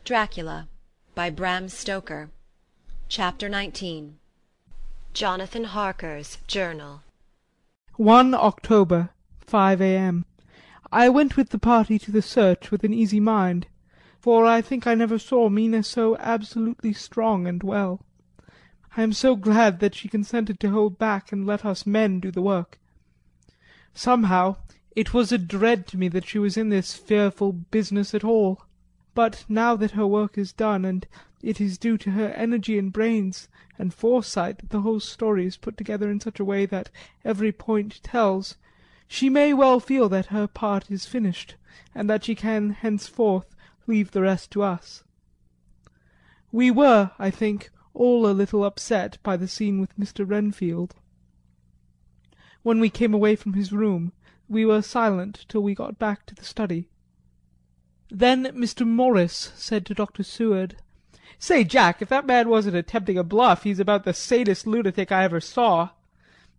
Dracula by Bram Stoker. Chapter 19. Jonathan Harker's Journal. 1 October, 5 a.m. I went with the party to the search with an easy mind, for I think I never saw Mina so absolutely strong and well. I am so glad that she consented to hold back and let us men do the work. Somehow it was a dread to me that she was in this fearful business at all. But now that her work is done, and it is due to her energy and brains and foresight that the whole story is put together in such a way that every point tells, she may well feel that her part is finished, and that she can henceforth leave the rest to us. We were, I think, all a little upset by the scene with Mr. Renfield. When we came away from his room, we were silent till we got back to the study. Then Mr. Morris said to Dr. Seward, "Say, Jack, if that man wasn't attempting a bluff, he's about the sanest lunatic I ever saw.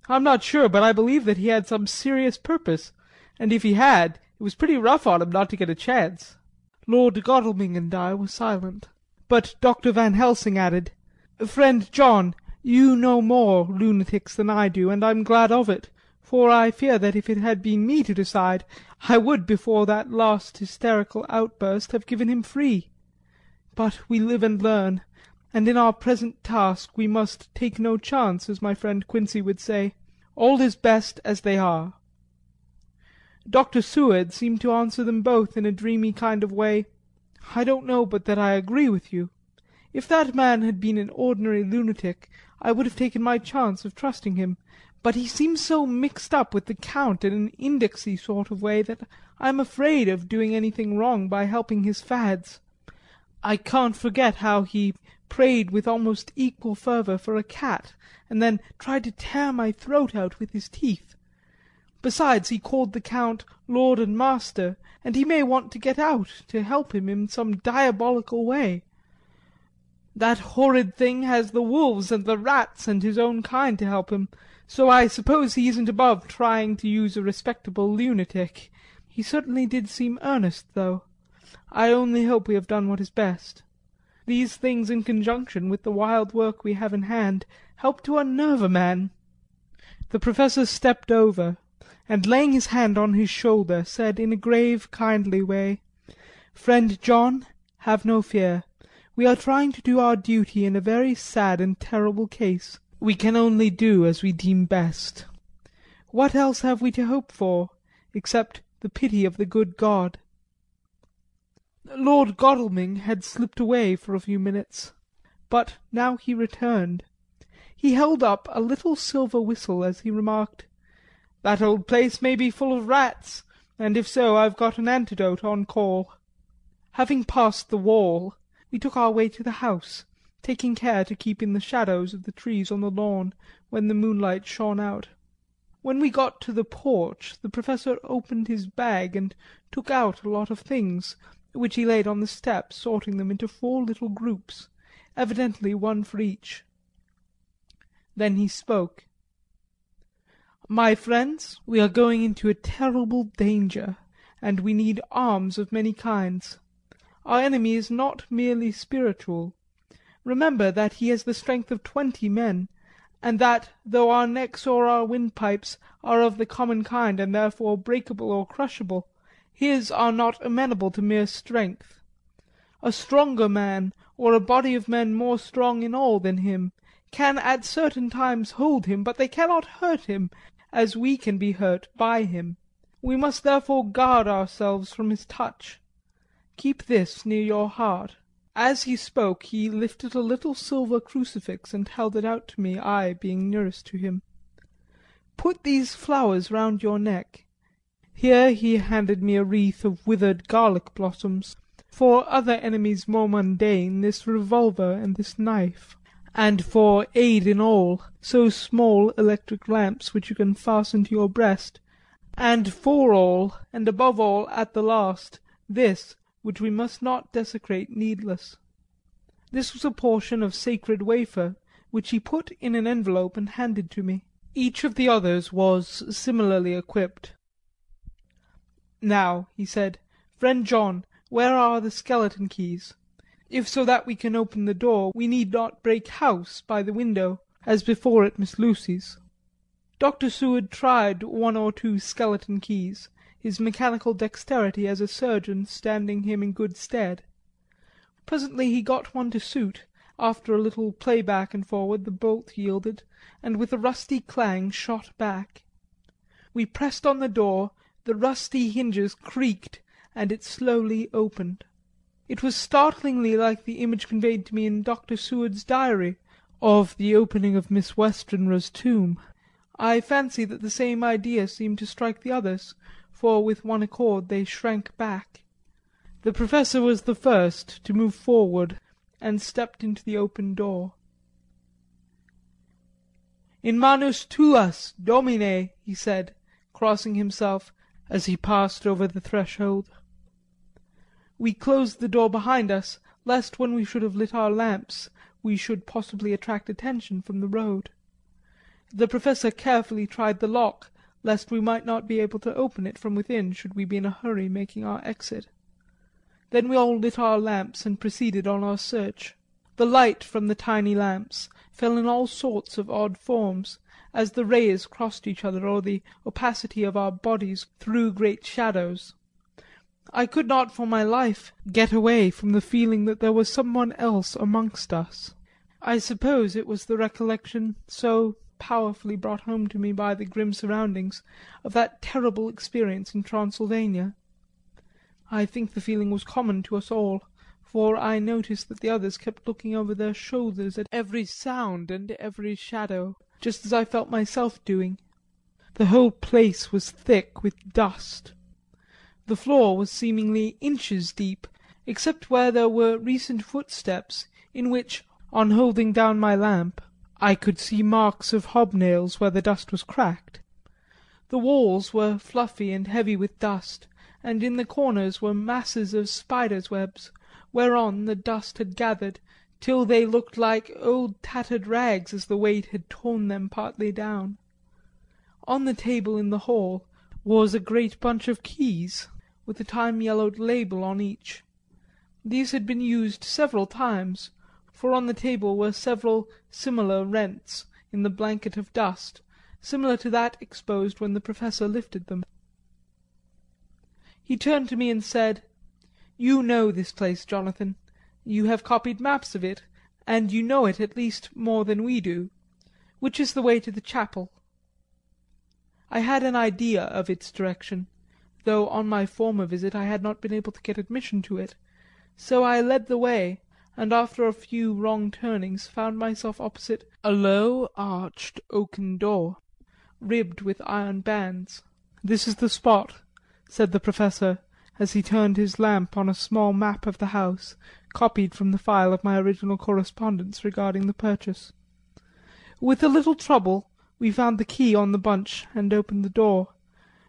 I'm not sure, but I believe that he had some serious purpose, and if he had, it was pretty rough on him not to get a chance." Lord Godalming and I were silent, but Dr. Van Helsing added, "Friend John, you know more lunatics than I do, and I'm glad of it, for I fear that if it had been me to decide, I would, before that last hysterical outburst, have given him free. But we live and learn, and in our present task we must take no chance, as my friend Quincey would say. All is best as they are." Dr. Seward seemed to answer them both in a dreamy kind of way. "I don't know but that I agree with you. If that man had been an ordinary lunatic, I would have taken my chance of trusting him, but he seems so mixed up with the Count in an indexy sort of way that I'm afraid of doing anything wrong by helping his fads. I can't forget how he prayed with almost equal fervour for a cat, and then tried to tear my throat out with his teeth. Besides, he called the Count Lord and Master, and he may want to get out to help him in some diabolical way. That horrid thing has the wolves and the rats and his own kind to help him, so I suppose he isn't above trying to use a respectable lunatic. He certainly did seem earnest, though. I only hope we have done what is best. These things in conjunction with the wild work we have in hand help to unnerve a man." The Professor stepped over, and laying his hand on his shoulder, said in a grave, kindly way, "Friend John, have no fear. We are trying to do our duty in a very sad and terrible case. We can only do as we deem best. What else have we to hope for, except the pity of the good God?" Lord Godalming had slipped away for a few minutes, but now he returned. He held up a little silver whistle as he remarked, "That old place may be full of rats, and if so, I've got an antidote on call." Having passed the wall, we took our way to the house, taking care to keep in the shadows of the trees on the lawn when the moonlight shone out. When we got to the porch, the Professor opened his bag and took out a lot of things, which he laid on the step, sorting them into 4 little groups, evidently one for each. Then he spoke. "My friends, we are going into a terrible danger, and we need arms of many kinds. Our enemy is not merely spiritual. Remember that he has the strength of 20 men, and that, though our necks or our windpipes are of the common kind and therefore breakable or crushable, his are not amenable to mere strength. A stronger man, or a body of men more strong in all than him, can at certain times hold him, but they cannot hurt him as we can be hurt by him. We must therefore guard ourselves from his touch. Keep this near your heart." As he spoke he lifted a little silver crucifix and held it out to me, I being nearest to him. "Put these flowers round your neck." Here he handed me a wreath of withered garlic blossoms, for other enemies more mundane this revolver and this knife, and for aid in all, so small electric lamps which you can fasten to your breast, and for all, and above all at the last, this, which we must not desecrate needless. This was a portion of sacred wafer, which he put in an envelope and handed to me. Each of the others was similarly equipped. "Now," he said, "friend John, where are the skeleton keys? if so that we can open the door we need not break house by the window, as before at Miss Lucy's. Dr. Seward tried one or two skeleton keys, his mechanical dexterity as a surgeon standing him in good stead. Presently he got one to suit. After a little play back and forward the bolt yielded, and with a rusty clang shot back. We pressed on the door, the rusty hinges creaked, and it slowly opened. It was startlingly like the image conveyed to me in Dr. Seward's diary of the opening of Miss Westenra's tomb. I fancy that the same idea seemed to strike the others, for with one accord they shrank back. The Professor was the first to move forward and stepped into the open door. "In manus tuas, Domine," he said, crossing himself as he passed over the threshold. We closed the door behind us, lest when we should have lit our lamps we should possibly attract attention from the road. The Professor carefully tried the lock, lest we might not be able to open it from within should we be in a hurry making our exit. Then we all lit our lamps and proceeded on our search. The light from the tiny lamps fell in all sorts of odd forms, as the rays crossed each other or the opacity of our bodies threw great shadows. I could not for my life get away from the feeling that there was someone else amongst us. I suppose it was the recollection, so powerfully brought home to me by the grim surroundings, of that terrible experience in Transylvania. I think the feeling was common to us all, for I noticed that the others kept looking over their shoulders at every sound and every shadow, just as I felt myself doing. The whole place was thick with dust. The floor was seemingly inches deep, except where there were recent footsteps, in which, on holding down my lamp, I could see marks of hobnails where the dust was cracked. The walls were fluffy and heavy with dust, and in the corners were masses of spiders' webs, whereon the dust had gathered, till they looked like old tattered rags as the weight had torn them partly down. On the table in the hall was a great bunch of keys, with a time-yellowed label on each. These had been used several times, for on the table were several similar rents in the blanket of dust, similar to that exposed when the Professor lifted them. He turned to me and said, "You know this place, Jonathan. You have copied maps of it, and you know it at least more than we do. Which is the way to the chapel?" I had an idea of its direction, though on my former visit I had not been able to get admission to it, so I led the way, and after a few wrong turnings found myself opposite a low arched oaken door, ribbed with iron bands. "This is the spot," said the Professor, as he turned his lamp on a small map of the house, copied from the file of my original correspondence regarding the purchase. With a little trouble we found the key on the bunch and opened the door.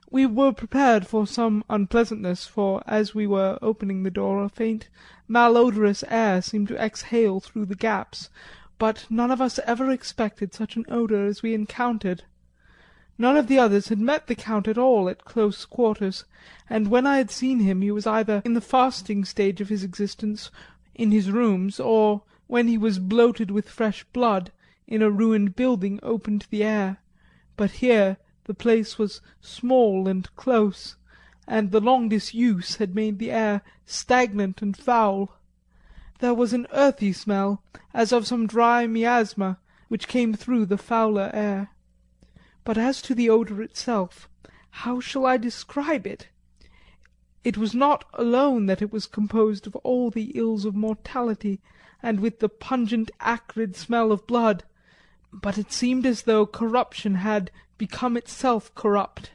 We were prepared for some unpleasantness, for as we were opening the door a faint malodorous air seemed to exhale through the gaps, but none of us ever expected such an odour as we encountered. None of the others had met the Count at all at close quarters, and when I had seen him he was either in the fasting stage of his existence in his rooms, or, when he was bloated with fresh blood, in a ruined building open to the air, but here the place was small and close, and the long disuse had made the air stagnant and foul. There was an earthy smell, as of some dry miasma, which came through the fouler air. But as to the odour itself, how shall I describe it? It was not alone that it was composed of all the ills of mortality, and with the pungent acrid smell of blood, but it seemed as though corruption had become itself corrupt.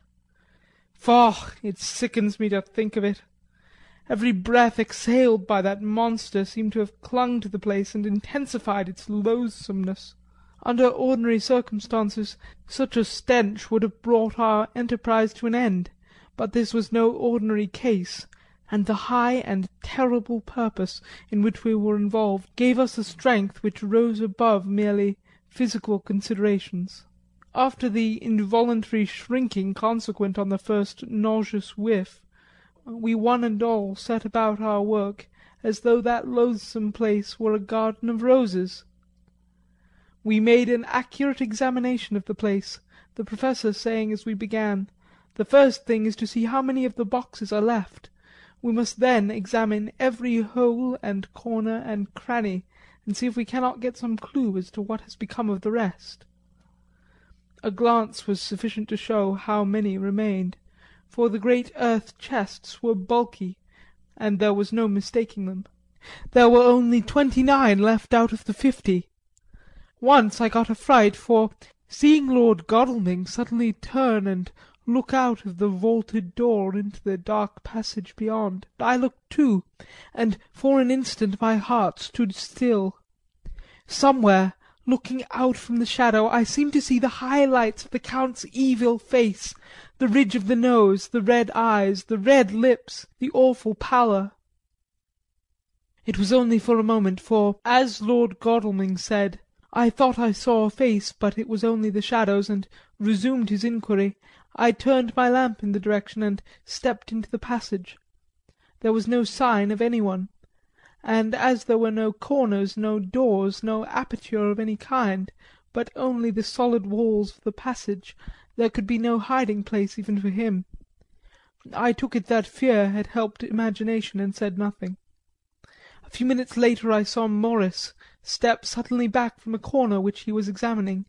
Faugh! It sickens me to think of it. Every breath exhaled by that monster seemed to have clung to the place and intensified its loathsomeness. Under ordinary circumstances such a stench would have brought our enterprise to an end, but this was no ordinary case, and the high and terrible purpose in which we were involved gave us a strength which rose above merely physical considerations. After the involuntary shrinking consequent on the first nauseous whiff, we one and all set about our work as though that loathsome place were a garden of roses. We made an accurate examination of the place, the Professor saying as we began, "The first thing is to see how many of the boxes are left. We must then examine every hole and corner and cranny, and see if we cannot get some clue as to what has become of the rest." A glance was sufficient to show how many remained, for the great earth chests were bulky, and there was no mistaking them. There were only 29 left out of the 50. Once I got a fright, for seeing Lord Godalming suddenly turn and look out of the vaulted door into the dark passage beyond, I looked too, and for an instant my heart stood still. Somewhere, looking out from the shadow, I seemed to see the high lights of the Count's evil face, the ridge of the nose, the red eyes, the red lips, the awful pallor. It was only for a moment, for, as Lord Godalming said, I thought I saw a face, but it was only the shadows, and resumed his inquiry. I turned my lamp in the direction and stepped into the passage. There was no sign of anyone, and as there were no corners, no doors, no aperture of any kind, but only the solid walls of the passage, there could be no hiding place even for him. I took it that fear had helped imagination, and said nothing. A few minutes later I saw Morris step suddenly back from a corner which he was examining.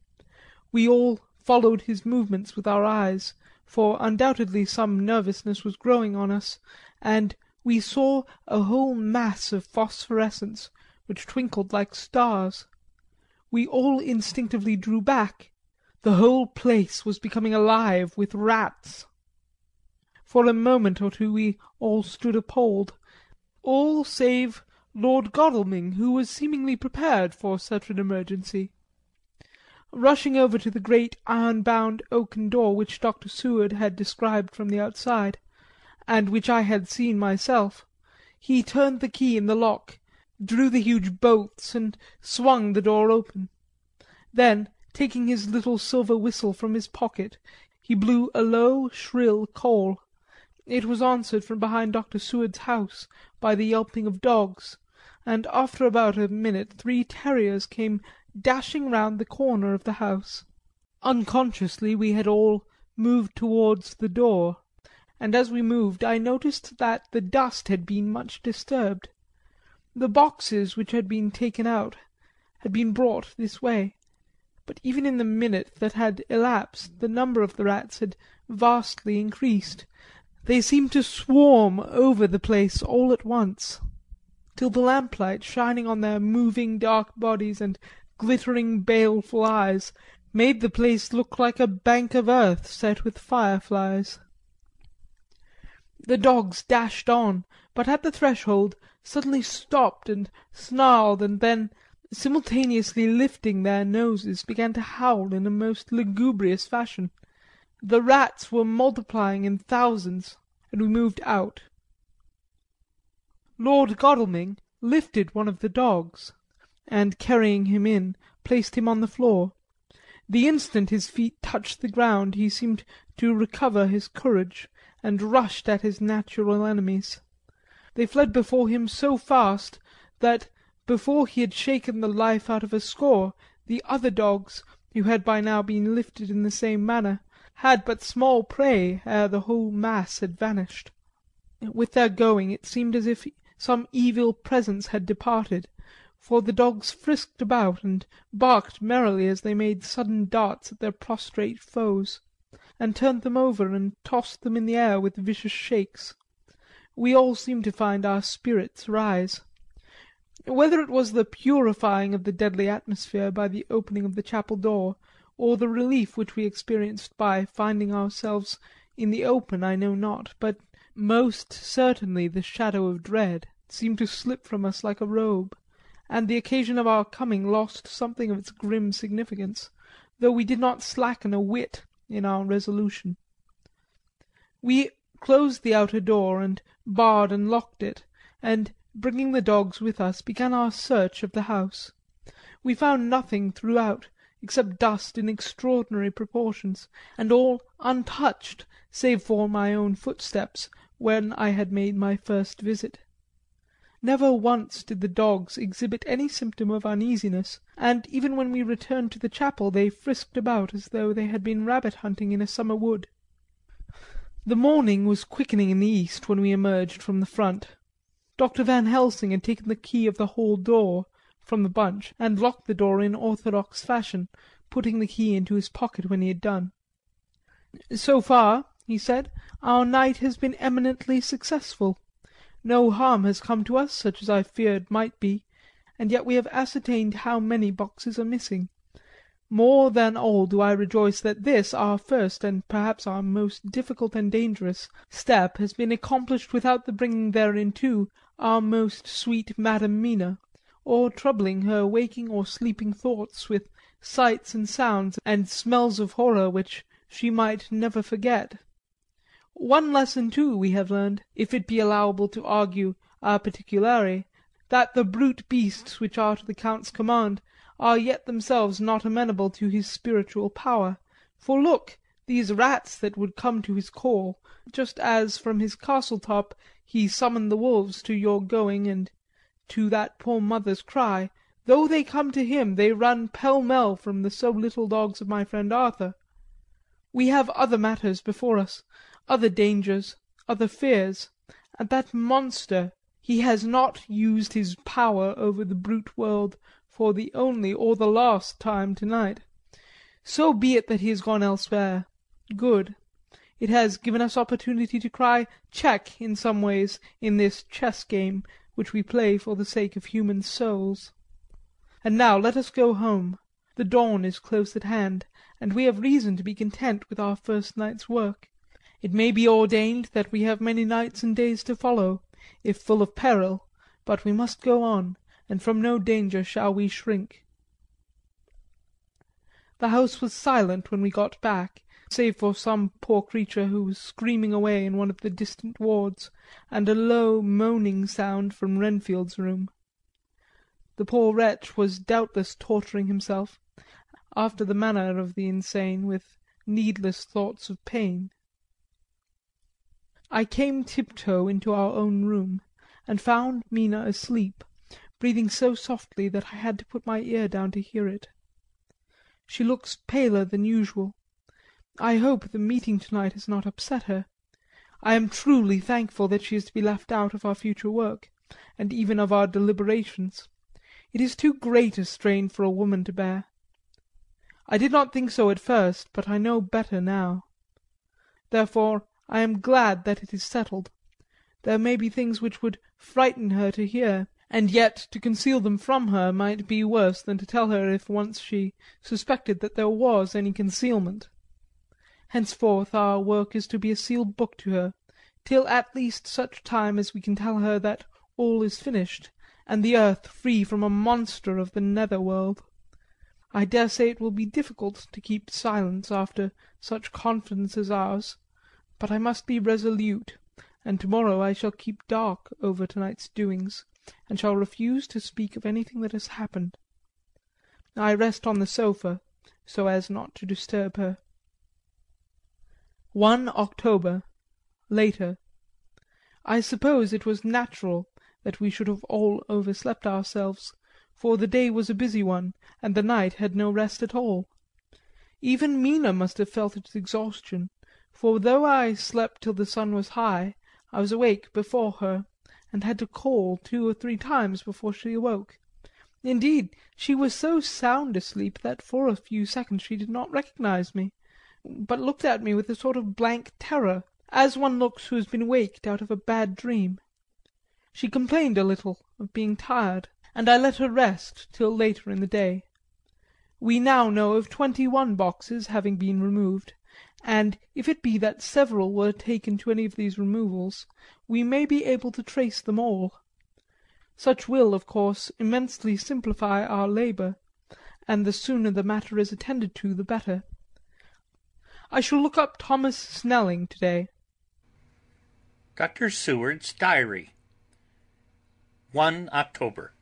We all followed his movements with our eyes, for undoubtedly some nervousness was growing on us, and we saw a whole mass of phosphorescence which twinkled like stars. We all instinctively drew back. The whole place was becoming alive with rats. For a moment or two we all stood appalled, all save Lord Godalming, who was seemingly prepared for such an emergency. Rushing over to the great iron-bound oaken door which Dr. Seward had described from the outside, and which I had seen myself, he turned the key in the lock, drew the huge bolts, and swung the door open. Then, taking his little silver whistle from his pocket, he blew a low, shrill call. It was answered from behind Dr. Seward's house by the yelping of dogs, and after about a minute 3 terriers came dashing round the corner of the house. Unconsciously we had all moved towards the door, and as we moved I noticed that the dust had been much disturbed. The boxes which had been taken out had been brought this way, but even in the minute that had elapsed the number of the rats had vastly increased. They seemed to swarm over the place all at once, till the lamplight shining on their moving dark bodies and glittering baleful eyes made the place look like a bank of earth set with fireflies. The dogs dashed on, but at the threshold suddenly stopped and snarled, and then, simultaneously lifting their noses, began to howl in a most lugubrious fashion. The rats were multiplying in thousands, and we moved out. Lord Godalming lifted one of the dogs, and carrying him in, placed him on the floor. The instant his feet touched the ground he seemed to recover his courage, and rushed at his natural enemies. They fled before him so fast that, before he had shaken the life out of a score, the other dogs, who had by now been lifted in the same manner, had but small prey ere the whole mass had vanished. With their going it seemed as if some evil presence had departed, for the dogs frisked about and barked merrily as they made sudden darts at their prostrate foes, and turned them over and tossed them in the air with vicious shakes. We all seemed to find our spirits rise. Whether it was the purifying of the deadly atmosphere by the opening of the chapel door, or the relief which we experienced by finding ourselves in the open, I know not, but most certainly the shadow of dread seemed to slip from us like a robe, and the occasion of our coming lost something of its grim significance, though we did not slacken a whit in our resolution. We closed the outer door and barred and locked it, and, bringing the dogs with us, began our search of the house. We found nothing throughout, except dust in extraordinary proportions, and all untouched, save for my own footsteps, when I had made my first visit. Never once did the dogs exhibit any symptom of uneasiness, and even when we returned to the chapel they frisked about as though they had been rabbit hunting in a summer wood. The morning was quickening in the east when we emerged from the front. Dr. Van Helsing had taken the key of the hall door from the bunch and locked the door in orthodox fashion, putting the key into his pocket when he had done. "So far," he said, "our night has been eminently successful. No harm has come to us, such as I feared might be, and yet we have ascertained how many boxes are missing. More than all do I rejoice that this, our first and perhaps our most difficult and dangerous step has been accomplished without the bringing thereinto our most sweet Madam Mina, or troubling her waking or sleeping thoughts with sights and sounds and smells of horror which she might never forget. One lesson too we have learned, if it be allowable to argue a particulari, that the brute beasts which are to the Count's command are yet themselves not amenable to his spiritual power. For look, these rats that would come to his call, just as from his castle top he summoned the wolves to your going and to that poor mother's cry, though they come to him they run pell-mell from the so little dogs of my friend Arthur. We have other matters before us, other dangers, other fears, and that monster, he has not used his power over the brute world for the only or the last time to-night. So be it that he has gone elsewhere. Good. It has given us opportunity to cry check in some ways in this chess game which we play for the sake of human souls. And now let us go home. The dawn is close at hand, and we have reason to be content with our first night's work. It may be ordained that we have many nights and days to follow, if full of peril, but we must go on, and from no danger shall we shrink. The house was silent when we got back, save for some poor creature who was screaming away in one of the distant wards, and a low moaning sound from Renfield's room. The poor wretch was doubtless torturing himself, after the manner of the insane, with needless thoughts of pain. I came tiptoe into our own room, and found Mina asleep, breathing so softly that I had to put my ear down to hear it. She looks paler than usual. I hope the meeting tonight has not upset her. I am truly thankful that she is to be left out of our future work, and even of our deliberations. It is too great a strain for a woman to bear. I did not think so at first, but I know better now. Therefore I am glad that it is settled. There may be things which would frighten her to hear, and yet to conceal them from her might be worse than to tell her if once she suspected that there was any concealment. Henceforth our work is to be a sealed book to her, till at least such time as we can tell her that all is finished, and the earth free from a monster of the nether world. I dare say it will be difficult to keep silence after such confidence as ours, but I must be resolute, and tomorrow I shall keep dark over tonight's doings, and shall refuse to speak of anything that has happened. I rest on the sofa, so as not to disturb her. 1 October, later. I suppose it was natural that we should have all overslept ourselves, for the day was a busy one, and the night had no rest at all. Even Mina must have felt its exhaustion, for though I slept till the sun was high, I was awake before her, and had to call 2 or 3 times before she awoke. Indeed, she was so sound asleep that for a few seconds she did not recognise me, but looked at me with a sort of blank terror, as one looks who has been waked out of a bad dream. She complained a little of being tired, and I let her rest till later in the day. We now know of 21 boxes having been removed, and if it be that several were taken to any of these removals, we may be able to trace them all. Such will, of course, immensely simplify our labour, and the sooner the matter is attended to the better. I shall look up Thomas Snelling to-day. Dr. Seward's Diary. 1 October.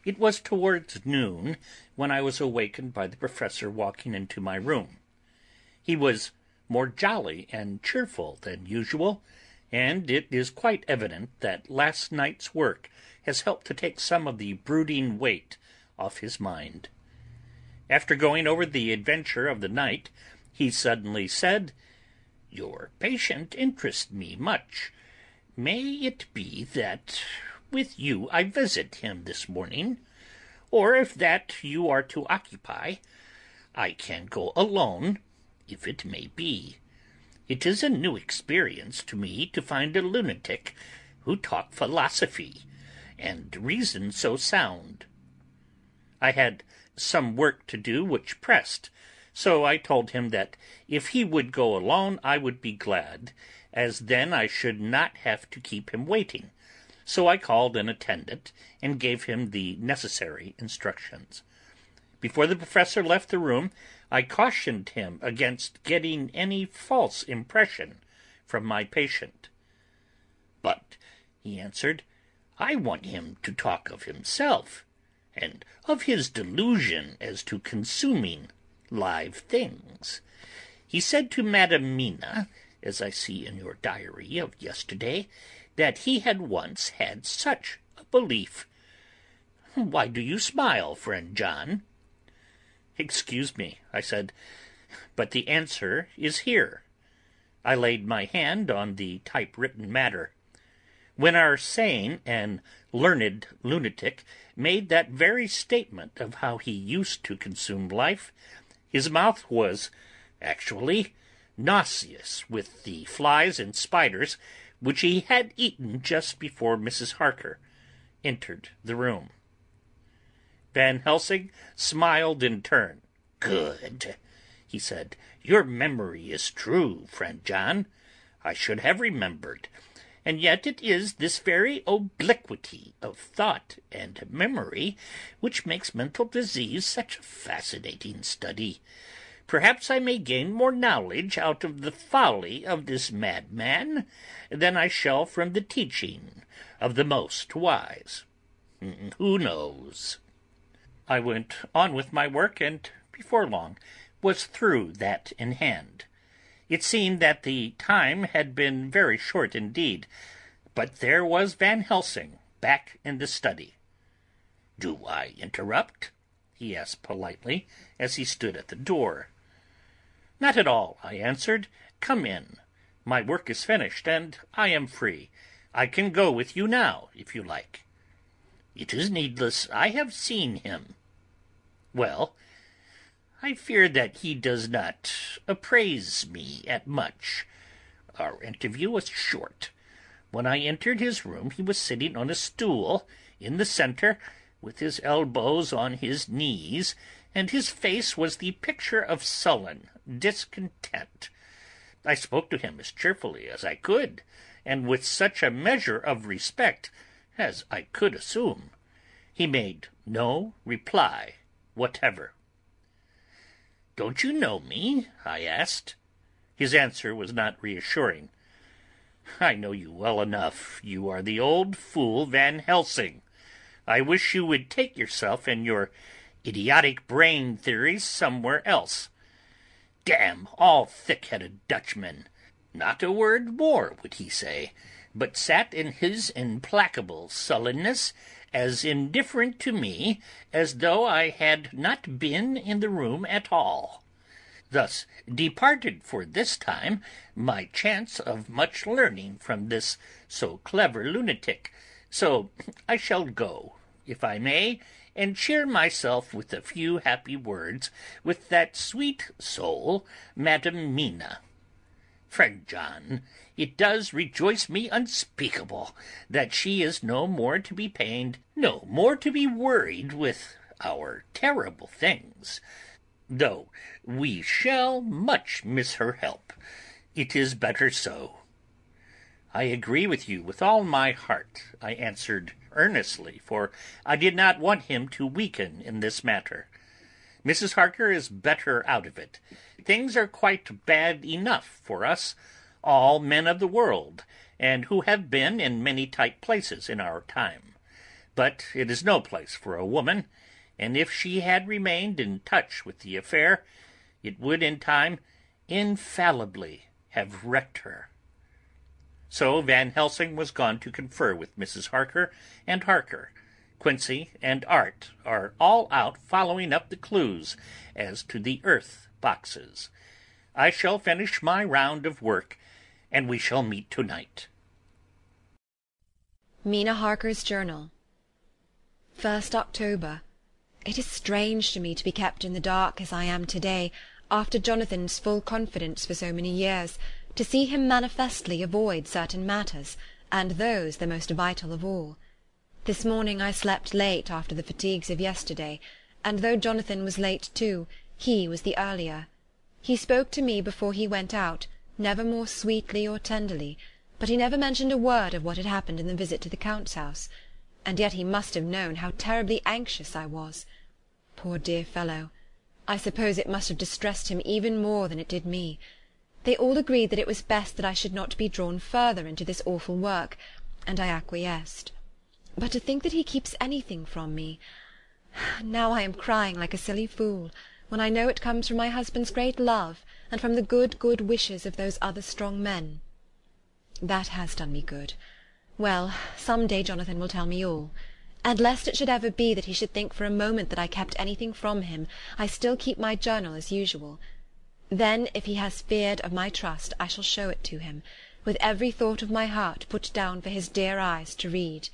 It was towards noon when I was awakened by the Professor walking into my room. He was more jolly and cheerful than usual, and it is quite evident that last night's work has helped to take some of the brooding weight off his mind. After going over the adventure of the night, he suddenly said, "Your patient interests me much. May it be that with you I visit him this morning, or if that you are to occupy, I can go alone, if it may be. It is a new experience to me to find a lunatic who talk philosophy, and reason so sound." I had some work to do which pressed, so I told him that if he would go alone I would be glad, as then I should not have to keep him waiting, so I called an attendant and gave him the necessary instructions. Before the professor left the room, I cautioned him against getting any false impression from my patient. "But," he answered, "I want him to talk of himself, and of his delusion as to consuming live things. He said to Madam Mina, as I see in your diary of yesterday, that he had once had such a belief. Why do you smile, friend John?" "Excuse me," I said, "but the answer is here." I laid my hand on the typewritten matter. When our sane and learned lunatic made that very statement of how he used to consume life, his mouth was actually nauseous with the flies and spiders which he had eaten just before Mrs. Harker entered the room. Van Helsing smiled in turn. "Good," he said. "Your memory is true, friend John. I should have remembered. And yet it is this very obliquity of thought and memory which makes mental disease such a fascinating study. Perhaps I may gain more knowledge out of the folly of this madman than I shall from the teaching of the most wise. Who knows?" I went on with my work, and before long was through that in hand. It seemed that the time had been very short indeed, but there was Van Helsing back in the study. "Do I interrupt?" he asked politely, as he stood at the door. "Not at all," I answered. "Come in. My work is finished, and I am free. I can go with you now, if you like." "It is needless. I have seen him." "Well?" "I fear that he does not appraise me at much. Our interview was short. When I entered his room he was sitting on a stool in the centre, with his elbows on his knees, and his face was the picture of sullen discontent. I spoke to him as cheerfully as I could, and with such a measure of respect as I could assume. He made no reply whatever. "Don't you know me?" I asked. His answer was not reassuring. "I know you well enough. You are the old fool Van Helsing. I wish you would take yourself and your idiotic brain theories somewhere else. Damn all thick-headed Dutchmen!" Not a word more would he say, but sat in his implacable sullenness, as indifferent to me as though I had not been in the room at all. Thus departed for this time my chance of much learning from this so clever lunatic, so I shall go, if I may, and cheer myself with a few happy words with that sweet soul, Madam Mina. Friend John, it does rejoice me unspeakable that she is no more to be pained, no more to be worried with our terrible things, though we shall much miss her help. It is better so." "I agree with you with all my heart," I answered earnestly, for I did not want him to weaken in this matter. "Mrs. Harker is better out of it. Things are quite bad enough for us, all men of the world, and who have been in many tight places in our time. But it is no place for a woman, and if she had remained in touch with the affair, it would in time infallibly have wrecked her." So Van Helsing was gone to confer with Mrs. Harker and Harker. Quincey and Art are all out following up the clues as to the earth boxes. I shall finish my round of work, and we shall meet tonight. Mina Harker's Journal. 1st October. It is strange to me to be kept in the dark as I am to-day, after Jonathan's full confidence for so many years, to see him manifestly avoid certain matters, and those the most vital of all. This morning I slept late after the fatigues of yesterday, and though Jonathan was late too, he was the earlier. He spoke to me before he went out, never more sweetly or tenderly, but he never mentioned a word of what had happened in the visit to the Count's house. And yet he must have known how terribly anxious I was. Poor dear fellow! I suppose it must have distressed him even more than it did me. They all agreed that it was best that I should not be drawn further into this awful work, and I acquiesced. But to think that he keeps anything from me! Now I am crying like a silly fool, when I know it comes from my husband's great love, and from the good wishes of those other strong men. That has done me good. Well, some day Jonathan will tell me all. And lest it should ever be that he should think for a moment that I kept anything from him, I still keep my journal as usual. Then, if he has feared of my trust, I shall show it to him, with every thought of my heart put down for his dear eyes to read.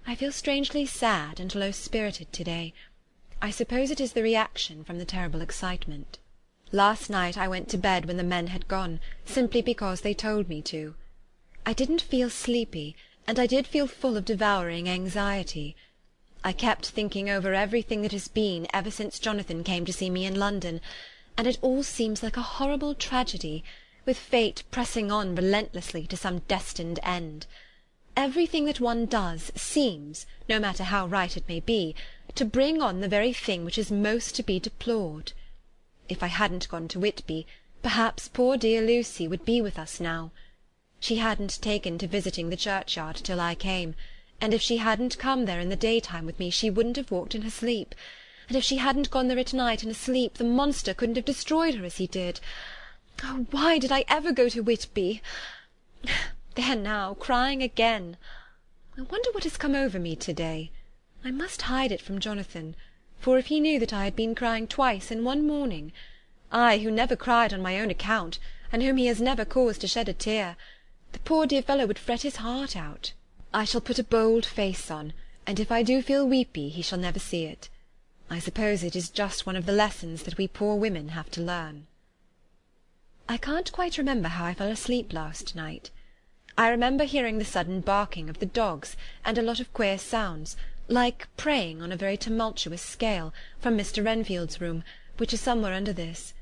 I feel strangely sad and low-spirited to-day. I suppose it is the reaction from the terrible excitement. Last night I went to bed when the men had gone, simply because they told me to. I didn't feel sleepy, and I did feel full of devouring anxiety. I kept thinking over everything that has been ever since Jonathan came to see me in London, and it all seems like a horrible tragedy, with fate pressing on relentlessly to some destined end. Everything that one does seems, no matter how right it may be, to bring on the very thing which is most to be deplored. If I hadn't gone to Whitby, perhaps poor dear Lucy would be with us now. She hadn't taken to visiting the churchyard till I came, and if she hadn't come there in the daytime with me she wouldn't have walked in her sleep, and if she hadn't gone there at night in her sleep the monster couldn't have destroyed her as he did. Oh, why did I ever go to Whitby? There now, crying again. I wonder what has come over me to-day. I must hide it from Jonathan, for if he knew that I had been crying twice in one morning, I, who never cried on my own account, and whom he has never caused to shed a tear, the poor dear fellow would fret his heart out. I shall put a bold face on, and if I do feel weepy he shall never see it. I suppose it is just one of the lessons that we poor women have to learn. I can't quite remember how I fell asleep last night. I remember hearing the sudden barking of the dogs, and a lot of queer sounds, like praying on a very tumultuous scale, from Mr. Renfield's room, which is somewhere under this.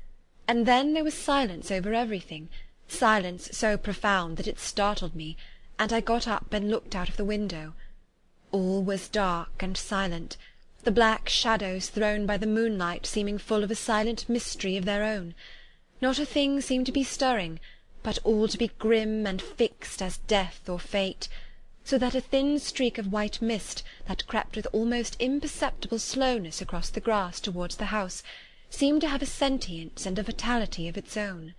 And then there was silence over everything, silence so profound that it startled me, and I got up and looked out of the window. All was dark and silent, the black shadows thrown by the moonlight seeming full of a silent mystery of their own. Not a thing seemed to be stirring, but all to be grim and fixed as death or fate, so that a thin streak of white mist, that crept with almost imperceptible slowness across the grass towards the house, seemed to have a sentience and a vitality of its own.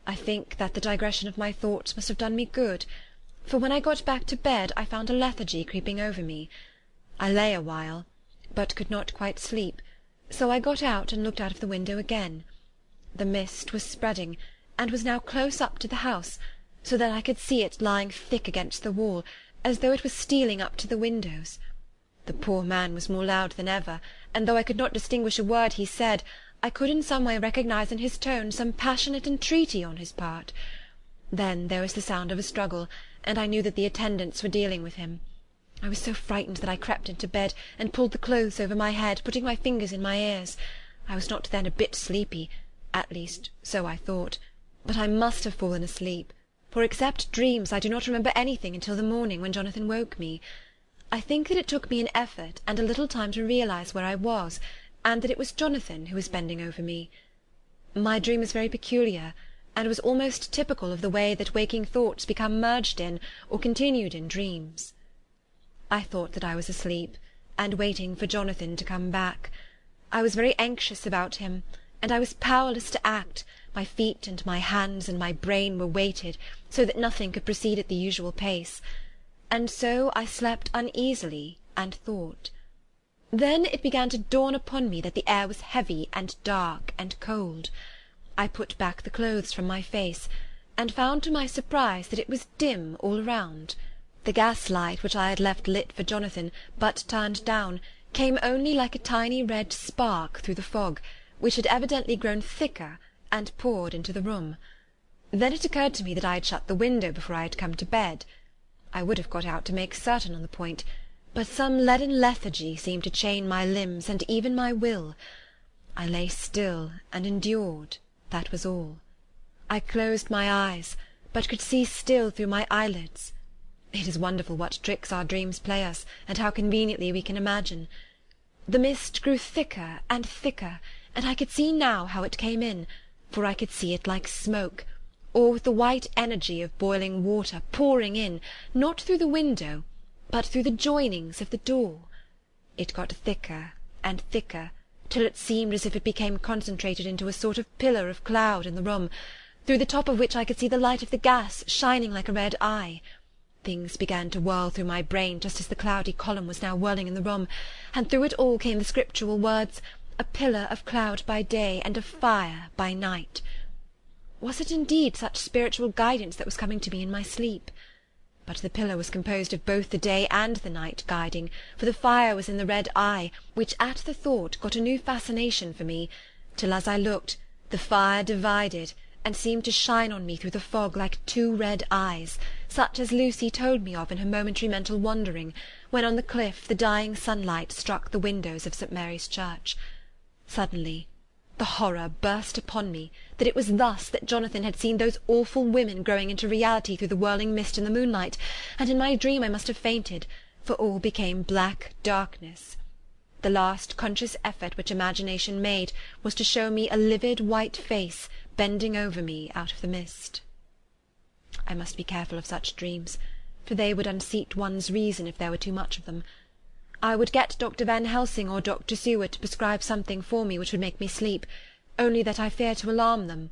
I think that the digression of my thoughts must have done me good, for when I got back to bed I found a lethargy creeping over me. I lay a while, but could not quite sleep, so I got out and looked out of the window again. The mist was spreading, and was now close up to the house, so that I could see it lying thick against the wall, as though it was stealing up to the windows. The poor man was more loud than ever, and though I could not distinguish a word he said, I could in some way recognise in his tone some passionate entreaty on his part. Then there was the sound of a struggle, and I knew that the attendants were dealing with him. I was so frightened that I crept into bed, and pulled the clothes over my head, putting my fingers in my ears. I was not then a bit sleepy, at least so I thought, but I must have fallen asleep, for except dreams I do not remember anything until the morning when Jonathan woke me. I think that it took me an effort and a little time to realize where I was, and that it was Jonathan who was bending over me. My dream was very peculiar, and was almost typical of the way that waking thoughts become merged in or continued in dreams. I thought that I was asleep, and waiting for Jonathan to come back. I was very anxious about him, and I was powerless to act, my feet and my hands and my brain were weighted, so that nothing could proceed at the usual pace. And so I slept uneasily and thought. Then it began to dawn upon me that the air was heavy and dark and cold. I put back the clothes from my face, and found to my surprise that it was dim all around. The gas-light which I had left lit for Jonathan, but turned down, came only like a tiny red spark through the fog, which had evidently grown thicker and poured into the room. Then it occurred to me that I had shut the window before I had come to bed. I would have got out to make certain on the point, but some leaden lethargy seemed to chain my limbs and even my will. I lay still and endured, that was all. I closed my eyes, but could see still through my eyelids. It is wonderful what tricks our dreams play us, and how conveniently we can imagine. The mist grew thicker and thicker, and I could see now how it came in, for I could see it like smoke, or with the white energy of boiling water pouring in, not through the window, but through the joinings of the door. It got thicker and thicker, till it seemed as if it became concentrated into a sort of pillar of cloud in the room, through the top of which I could see the light of the gas shining like a red eye. Things began to whirl through my brain just as the cloudy column was now whirling in the room, and through it all came the scriptural words, "A pillar of cloud by day and of fire by night." Was it indeed such spiritual guidance that was coming to me in my sleep? But the pillar was composed of both the day and the night guiding, for the fire was in the red eye, which at the thought got a new fascination for me, till as I looked, the fire divided, and seemed to shine on me through the fog like two red eyes, such as Lucy told me of in her momentary mental wandering, when on the cliff the dying sunlight struck the windows of St. Mary's Church. Suddenly the horror burst upon me that it was thus that Jonathan had seen those awful women growing into reality through the whirling mist in the moonlight, and in my dream I must have fainted, for all became black darkness. The last conscious effort which imagination made was to show me a livid white face bending over me out of the mist. I must be careful of such dreams, for they would unseat one's reason if there were too much of them. I would get Dr. Van Helsing or Dr. Seward to prescribe something for me which would make me sleep, only that I fear to alarm them.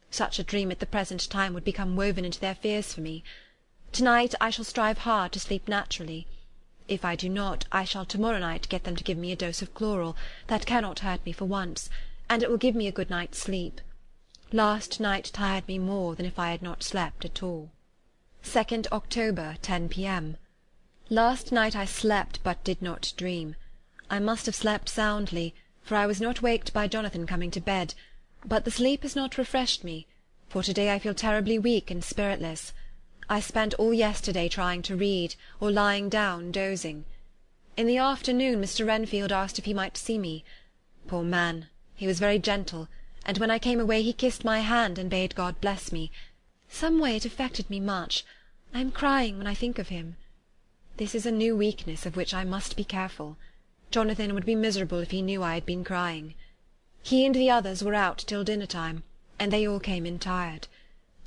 Such a dream at the present time would become woven into their fears for me. To-night I shall strive hard to sleep naturally. If I do not, I shall to-morrow night get them to give me a dose of chloral, that cannot hurt me for once, and it will give me a good night's sleep. Last night tired me more than if I had not slept at all. 2nd October, 10 p.m. Last night I slept but did not dream. I must have slept soundly, for I was not waked by Jonathan coming to bed, but the sleep has not refreshed me, for to-day I feel terribly weak and spiritless. I spent all yesterday trying to read, or lying down dozing. In the afternoon Mr. Renfield asked if he might see me. Poor man, he was very gentle, and when I came away he kissed my hand and bade God bless me. Some way it affected me much. I am crying when I think of him. This is a new weakness of which I must be careful. Jonathan would be miserable if he knew I had been crying. He and the others were out till dinner-time, and they all came in tired.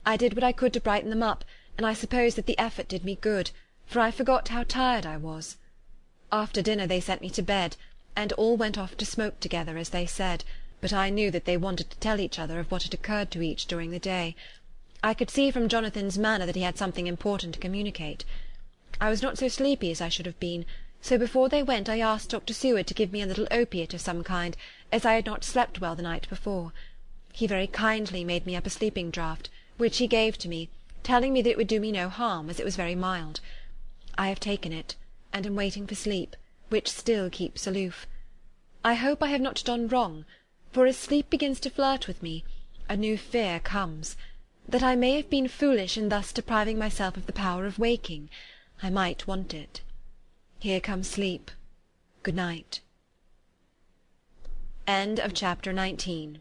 I did what I could to brighten them up, and I suppose that the effort did me good, for I forgot how tired I was. After dinner they sent me to bed, and all went off to smoke together, as they said, but I knew that they wanted to tell each other of what had occurred to each during the day. I could see from Jonathan's manner that he had something important to communicate. I was not so sleepy as I should have been, so before they went I asked Dr. Seward to give me a little opiate of some kind, as I had not slept well the night before. He very kindly made me up a sleeping draught, which he gave to me, telling me that it would do me no harm, as it was very mild. I have taken it, and am waiting for sleep, which still keeps aloof. I hope I have not done wrong, for as sleep begins to flirt with me, a new fear comes, that I may have been foolish in thus depriving myself of the power of waking. I might want it. Here comes sleep. Good night. End of chapter 19.